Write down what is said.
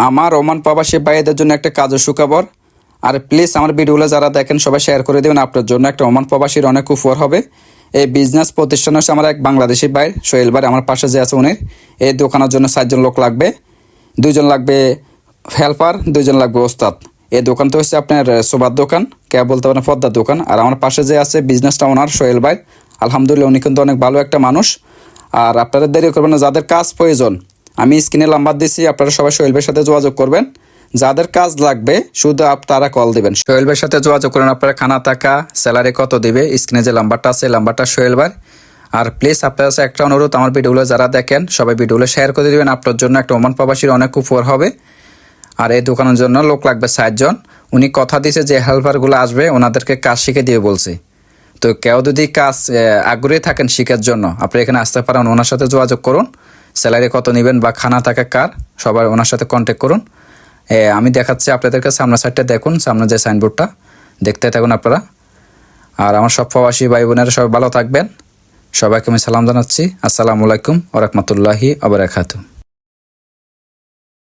আমার ওমান প্রবাসী ভাইদের জন্য একটা কাজের সুখবর। আর প্লিজ আমার ভিডিওগুলো যারা দেখেন সবাই শেয়ার করে দেবেন, আপনার জন্য একটা ওমান প্রবাসীর অনেক উপহার হবে। এই বিজনেস প্রতিষ্ঠান হচ্ছে আমার এক বাংলাদেশি ভাই সোহেল ভাই, আমার পাশে যে আছে উনির। এই দোকানের জন্য 4 জন লোক লাগবে, 2 জন লাগবে হেল্পার, 2 জন লাগবে ওস্তাদ। এই দোকানটা হচ্ছে আপনার সোবার দোকান, কে বলতে পারেন পদ্মার দোকান। আর আমার পাশে যে আছে বিজনেসটা ওনার সোহেল ভাই, আলহামদুলিল্লাহ উনি কিন্তু অনেক ভালো একটা মানুষ। আর আপনারা দেরি করবেন না, যাদের কাজ প্রয়োজন আমি স্ক্রিনে নাম্বার দিচ্ছি, আপনারা সবাই সোহেল ভাইয়ের সাথে যোগাযোগ করবেন। যাদের কাজ লাগবে শুধু তারা কল দিবেন, সোহেল ভাইয়ের সাথে যোগাযোগ করেন। আপনারা খানা টাকা স্যালারি কত দিবে, স্ক্রিনে যে নাম্বারটা আছে নাম্বারটা সোহেল ভাই। আর প্লিজ আপনার কাছে একটা অনুরোধ, আমার ভিডিওগুলো যারা দেখেন সবাই ভিডিওগুলো শেয়ার করে দিবেন, আপনার জন্য একটা ওমান প্রবাসীর অনেক উপহার হবে। আর এই দোকানের জন্য লোক লাগবে 4 জন। উনি কথা দিয়েছে যে হেল্পারগুলো আসবে ওনাদেরকে কাজ শিখে দিয়ে বলছে। তো কেউ যদি কাজ আগ্রহী থাকেন শিখার জন্য, আপনি এখানে আসতে পারেন, ওনার সাথে যোগাযোগ করুন। স্যালারি কত নেবেন বা খানা থাকা কার, সবাই ওনার সাথে কন্ট্যাক্ট করুন। আমি দেখাচ্ছি আপনাদেরকে, সামনের সাইডটা দেখুন, সামনে যে সাইনবোর্ডটা দেখতে থাকুন আপনারা। আর আমার সব প্রবাসী ভাই বোনেরা সবাই ভালো থাকবেন। সবাইকে আমি সালাম জানাচ্ছি। আসসালামু আলাইকুম ওয়া রাহমাতুল্লাহি ওয়া বারাকাতুহু।